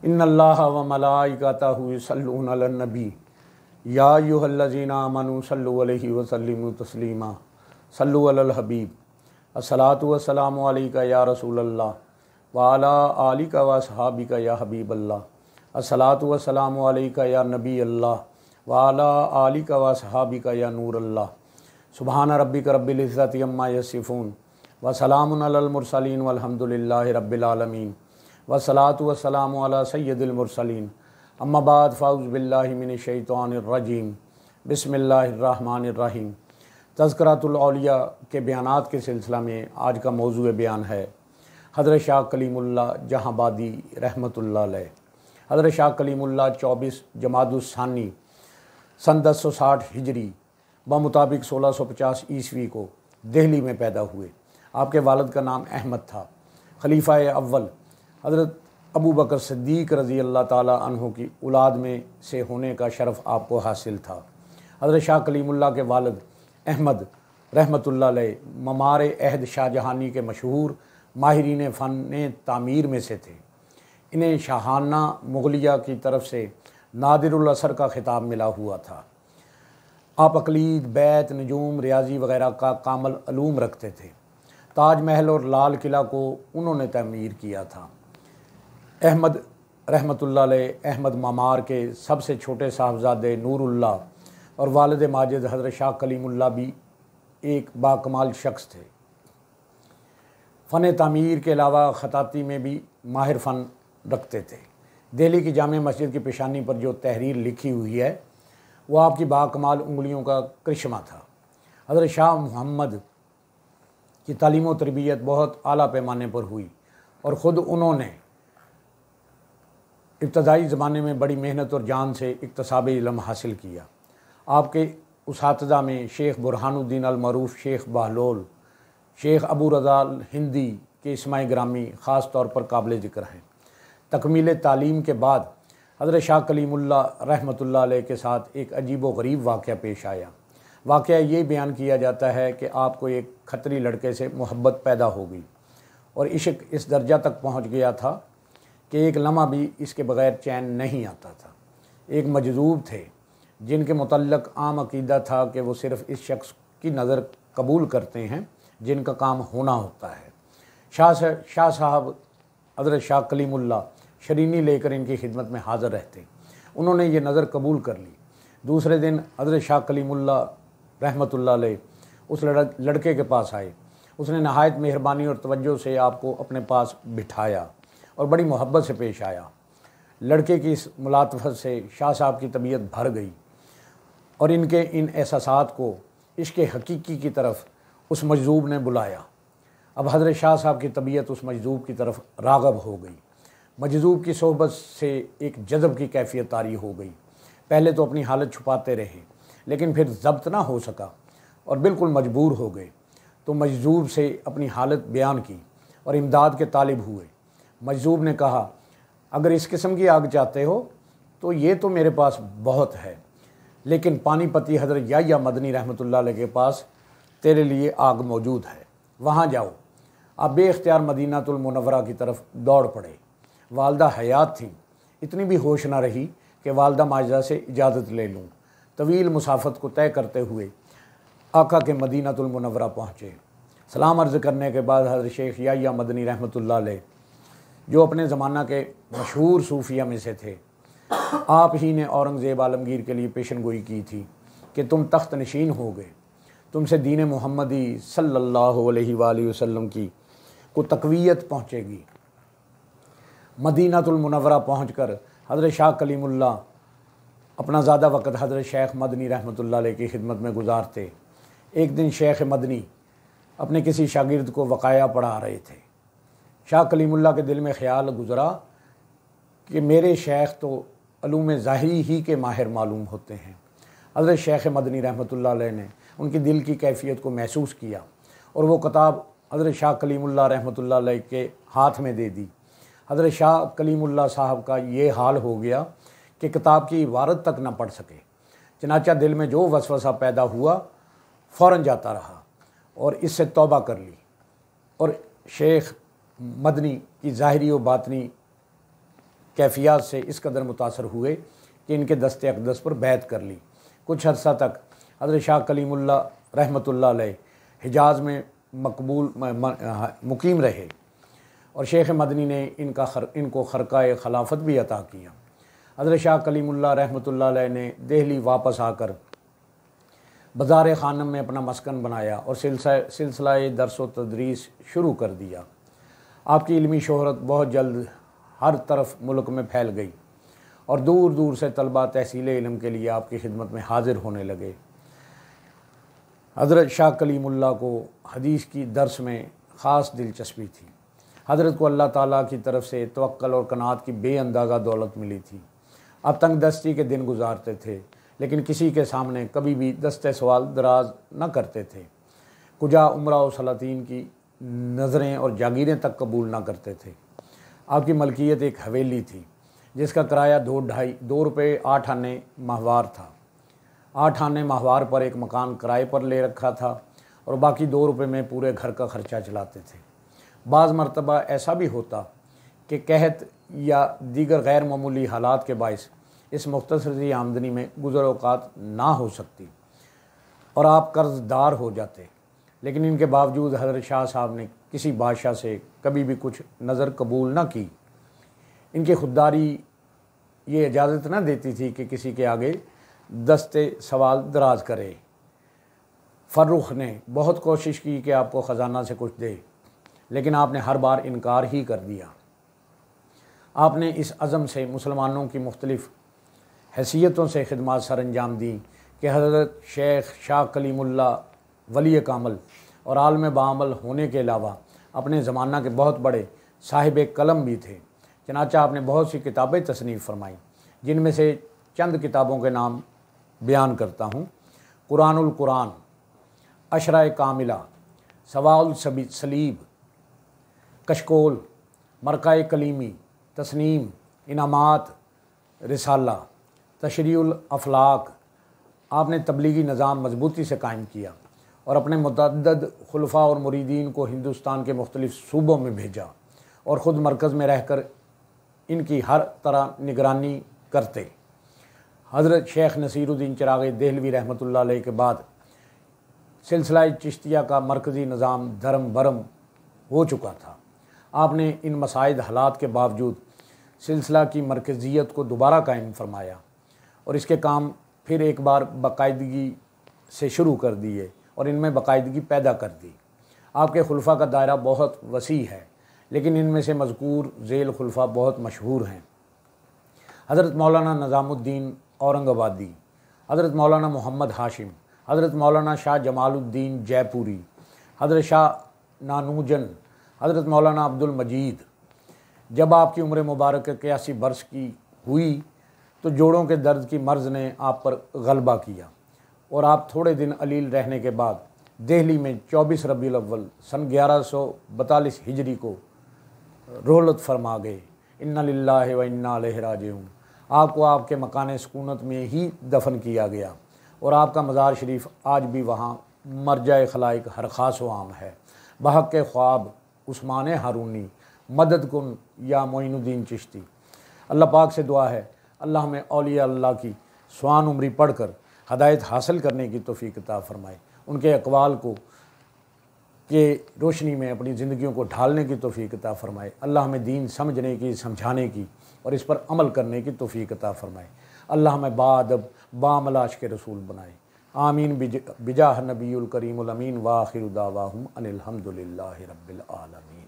इन्नल्लाह व मलाइकतहु युसल्लूना अलन नबी या अय्युहल्लज़ीना आमनू सल्लु अलैहि व सल्लिमू तस्लीमा सल्लु अलल हबीब अस्सलातु वस्सलामु अलैका या रसूलल्लाह व अला आलिका व अस्हाबिका या हबीबल्लाह अस्सलातु वस्सलामु अलैका या नबी अल्लाह व अला आलिका व अस्हाबिका या नूर अल्लाह सुबहान रब्बिका रब्बिल इज़्ज़ति अम्मा यसिफून व सलामुन अलल मुरसलीन वल्हम्दुलिल्लाहि रब्बिल आलमीन वस्सलातु वस्सलामु अला सय्यदिल मुरसलीन अम्मा बाद फ़ाऊज़ु बिल्लाहि मिनश शैतानिर रजीम बिस्मिल्लाहिर रहमानिर रहीम। तज़किरातुल औलिया के बयानात के सिलसिला में आज का मौज़ू बयान है हज़रत शाह कलीमुल्लाह जहांबादी रहमतुल्लाह अलैह। हज़रत शाह कलीमुल्लाह 24 जमादुस सानी सन 1060 हिजरी बमुताबिक 1650 ईस्वी को दिल्ली में पैदा हुए। आपके वालिद का नाम अहमद था। खलीफा अव्वल हज़रत अबू बकर सिद्दीक़ रज़ी अल्लाह ताला अन्हु की औलाद में से होने का शरफ़ आपको हासिल था। हज़रत शाह कलीमुल्लाह के वालिद अहमद रहमतुल्लाह अलैह ममार अहद शाहजहानी के मशहूर माहिरीन फ़न तामीर में से थे। इन्हें शाहाना मुग़लिया की तरफ से नादिरुल असर का ख़िताब मिला हुआ था। आप अक़लीद, बैत, नजूम, रियाजी वग़ैरह का कामल अलूम रखते थे। ताज महल और लाल किला को उन्होंने तमीर किया था। अहमद रहमतुल्लाह अलैह अहमद ममार के सबसे छोटे साहबजादे नूरुल्लाह और वालिद माजिद हज़रत शाह कलीमुल्लाह भी एक बाकमाल शख्स थे। फ़न तामीर के अलावा ख़ताती में भी माहिर फ़न रखते थे। दिल्ली की जामे मस्जिद की पेशानी पर जो तहरीर लिखी हुई है वो आपकी बाकमाल उंगलियों का करिश्मा था। हज़रत शाह मोहम्मद की तालीम व तरबियत बहुत आला पैमाने पर हुई और ख़ुद उन्होंने इब्तदाई ज़माने में बड़ी मेहनत और जान से इक्तसाब इल्म हासिल किया। आपके उसातिज़ा में शेख बुरहानुद्दीन अल मरूफ़, शेख बहलोल, शेख अबू रज़ा हिंदी के इस्माए ग्रामी ख़ास तौर पर काबिल ज़िक्र हैं। तकमील तालीम के बाद हज़रत शाह कलीमुल्लाह रहमतुल्लाह अलैह के साथ एक अजीब व गरीब वाक़या पेश आया। वाक़या ये बयान किया जाता है कि आपको एक खतरी लड़के से मोहब्बत पैदा हो गई और इश्क इस दर्जा तक पहुँच गया था कि एक लम्हा भी इसके बग़ैर चैन नहीं आता था। एक मजज़ूब थे जिनके मुतल्लक़ आम अक़ीदा था कि वो सिर्फ़ इस शख्स की नज़र कबूल करते हैं जिनका काम होना होता है। शाह साहब हज़रत शाह कलीमुल्लाह शरीनी लेकर इनकी खिदमत में हाज़िर रहते। उन्होंने ये नज़र कबूल कर ली। दूसरे दिन हज़रत शाह कलीमुल्लाह रहमतुल्लाह अलैह उस लड़के के पास आए। उसने नहायत मेहरबानी और तवज्जो से आपको अपने पास बिठाया और बड़ी मोहब्बत से पेश आया। लड़के की इस मुलातफ़त से शाह साहब की तबीयत भर गई और इनके इन एहसासात को इश्क़ हकीकी की तरफ उस मजज़ूब ने बुलाया। अब हज़रत शाह साहब की तबीयत उस मजज़ूब की तरफ राग़ब हो गई। मजज़ूब की सोहबत से एक जज़ब की कैफ़ियत तारी हो गई। पहले तो अपनी हालत छुपाते रहे लेकिन फिर ज़ब्त ना हो सका और बिल्कुल मजबूर हो गए तो मजज़ूब से अपनी हालत बयान की और इमदाद के तालिब हुए। मजज़ूब ने कहा, अगर इस किस्म की आग चाहते हो तो ये तो मेरे पास बहुत है, लेकिन पानीपती हज़रत याह्या मदनी रहमतुल्लाह अलैह के पास तेरे लिए आग मौजूद है, वहाँ जाओ। आप बेख्तियार मदीनातुल मुनव्वरा की तरफ दौड़ पड़े। वालदा हयात थी, इतनी भी होश ना रही कि वालदा माजिदा से इजाज़त ले लूँ। तवील मुसाफत को तय करते हुए आका के मदीनातुल मुनव्वरा पहुँचे। सलाम अर्ज़ करने के बाद हज़रत शेख याह्या मदनी रहमतुल्लाह अलैह जो अपने ज़माना के मशहूर सूफिया में से थे, आप ही ने औरंगज़ेब आलमगीर के लिए पेशन गोई की थी कि तुम तख्त नशीन हो गए, तुमसे दीन मुहम्मदी सल्लल्लाहु अलैहि वसल्लम की को तक़वियत पहुँचेगी। मदीनातुल मुनव्वरा पहुँचकर हज़रत शाह कलीमुल्लाह अपना ज़्यादा वक़्त हज़रत शेख मदनी रहमतुल्लाह अलैह की खिदमत में गुजारते। एक दिन शेख मदनी अपने किसी शागिर्द को वक़ाया पढ़ा रहे थे। शाह कलीमुल्लाह के दिल में ख़्याल गुज़रा कि मेरे शेख तो अलूम ज़ाहिरी ही के माहिर मालूम होते हैं। हज़रत शेख मदनी रहमतुल्लाह अलैह ने उनकी दिल की कैफ़ियत को महसूस किया और वो किताब हज़रत शाह कलीमुल्लाह रहमतुल्लाह अलैह के हाथ में दे दी। हज़रत शाह कलीमुल्लाह साहब का ये हाल हो गया कि किताब की इबारत तक न पढ़ सके। चनाचा दिल में जो वसवसा पैदा हुआ फ़ौरन जाता रहा और इससे तौबा कर ली और शेख मदनी की ज़ाहिरी व बातनी कैफियत से इस कदर मुतासर हुए कि इनके दस्ते अक़दस पर बैत कर ली। कुछ अर्सा तक हज़रत शाह कलीमुल्लाह रहमतुल्लाह अलैह हिजाज़ में मुकीम रहे और शेख मदनी ने इनको खरका खिलाफत भी अता किया। हज़रत शाह कलीमुल्लाह रहमतुल्लाह अलैह ने दिल्ली वापस आकर बाज़ार ख़ानम में अपना मस्कन बनाया और सिलसिला दर्स व तदरीस शुरू कर दिया। आपकी इल्मी शोहरत बहुत जल्द हर तरफ मुल्क में फैल गई और दूर दूर से तलबा तहसील इल्म के लिए आपकी खिदमत में हाजिर होने लगे। हज़रत शाह कलीमुल्लाह को हदीस की दर्स में ख़ास दिलचस्पी थी। हज़रत को अल्लाह ताला की तरफ से तवक्कल और कनात की बेअंदाज़ा दौलत मिली थी। अब तंग दस्ती के दिन गुजारते थे, लेकिन किसी के सामने कभी भी दस्ते सवाल दराज न करते थे। कुजा उमरा और सलातीन की नज़रें और जागीरें तक कबूल न करते थे। आपकी मलकियत एक हवेली थी जिसका किराया 2 रुपये 8 आने माहवार था। 8 आने माहवार पर एक मकान किराए पर ले रखा था और बाकी 2 रुपये में पूरे घर का खर्चा चलाते थे। बाज़ मरतबा ऐसा भी होता कि कहत या दीगर गैर मामूली हालात के बायस इस मुख्तसर सी आमदनी में गुज़र औक़ात ना हो सकती और आप कर्ज़दार हो जाते, लेकिन इनके बावजूद हज़रत शाह साहब ने किसी बादशाह से कभी भी कुछ नज़र कबूल ना की। इनकी खुददारी ये इजाज़त ना देती थी कि किसी के आगे दस्ते सवाल दराज करे। फ़र्रुख ने बहुत कोशिश की कि आपको ख़जाना से कुछ दे, लेकिन आपने हर बार इनकार ही कर दिया। आपने इस अज़म से मुसलमानों की मुख्तलिफ़ हैसियतों से खिदमत सर अंजाम दी कि हज़रत शेख शाह कलीमुल्लाह वली कामल और आलम बामल होने के अलावा अपने ज़माना के बहुत बड़े साहिब कलम भी थे। चनाचा आपने बहुत सी किताबें तसनीफ़ फरमाई, जिनमें से चंद किताबों के नाम बयान करता हूँ। कुरानुल कुरान, अशरा कामिला, सवाउल सलीब, कशकोल, मरकाए कलीमी, तस्नीम, इनामात, रिसाला, तशरीउल अफलाक। आपने तबलीगी निज़ाम मजबूती से कायम किया और अपने मुतअद्दिद खुलफा और मुरीदीन को हिंदुस्तान के मुख्तलिफ़ सूबों में भेजा और ख़ुद मरकज़ में रहकर इनकी हर तरह निगरानी करते। हज़रत शेख नसीरुद्दीन चिराग़ी देहलवी रहमतुल्लाह अलैह के बाद सिलसिला चिश्तिया का मरकज़ी निज़ाम धर्म भरम हो चुका था। आपने इन मसाइद हालात के बावजूद सिलसिला की मरकज़ियत को दोबारा कायम फरमाया और इसके काम फिर एक बार बाकायदगी से शुरू कर दिए और इनमें बाकायदगी पैदा कर दी। आपके खुलफा का दायरा बहुत वसी है, लेकिन इनमें से मज़कूर ज़ेल खुलफा बहुत मशहूर हैं। हज़रत मौलाना निज़ामुद्दीन औरंगाबादी, हज़रत मौलाना मोहम्मद हाशिम, हज़रत मौलाना शाह जमालुद्दीन जयपुरी, हज़रत शाह नानूजन, हज़रत मौलाना अब्दुल मजीद। जब आपकी उम्र मुबारक 81 बरस की हुई तो जोड़ों के दर्द की मर्ज़ ने आप पर गलबा किया और आप थोड़े दिन अलील रहने के बाद दिल्ली में 24 रबीउल अव्वल सन 1142 हिजरी को रोहलत फरमा गए। इन्ना लिल्लाहि व इन्ना इलैहि राजिऊन। आपको आपके मकान सुकूनत में ही दफन किया गया और आपका मज़ार शरीफ आज भी वहाँ मरजाए खलाइक हर खास व आम है। बहक के ख्वाब उस्मान हारूनी, मदद कुन या मोइनुद्दीन चिश्ती। अल्लाह पाक से दुआ है अल्लाह हमें औलिया अल्लाह की स्वान उम्री पढ़कर हदायत हासिल करने की तौफीक अता फ़रमाए, उनके अक़वाल को के रोशनी में अपनी ज़िंदगियों को ढालने की तौफीक अता फ़रमाए। अल्लाह हमें दीन समझने की, समझाने की और इस पर अमल करने की तौफीक अता फ़रमाए। अल्लाह हमें बाअदब बामलाश के रसूल बनाए। आमीन बिजाह नबीउल करीमुल अमीन व आखिरु दावाहुम अनिल हम्दुलिल्लाहि रब्बिल आलमीन।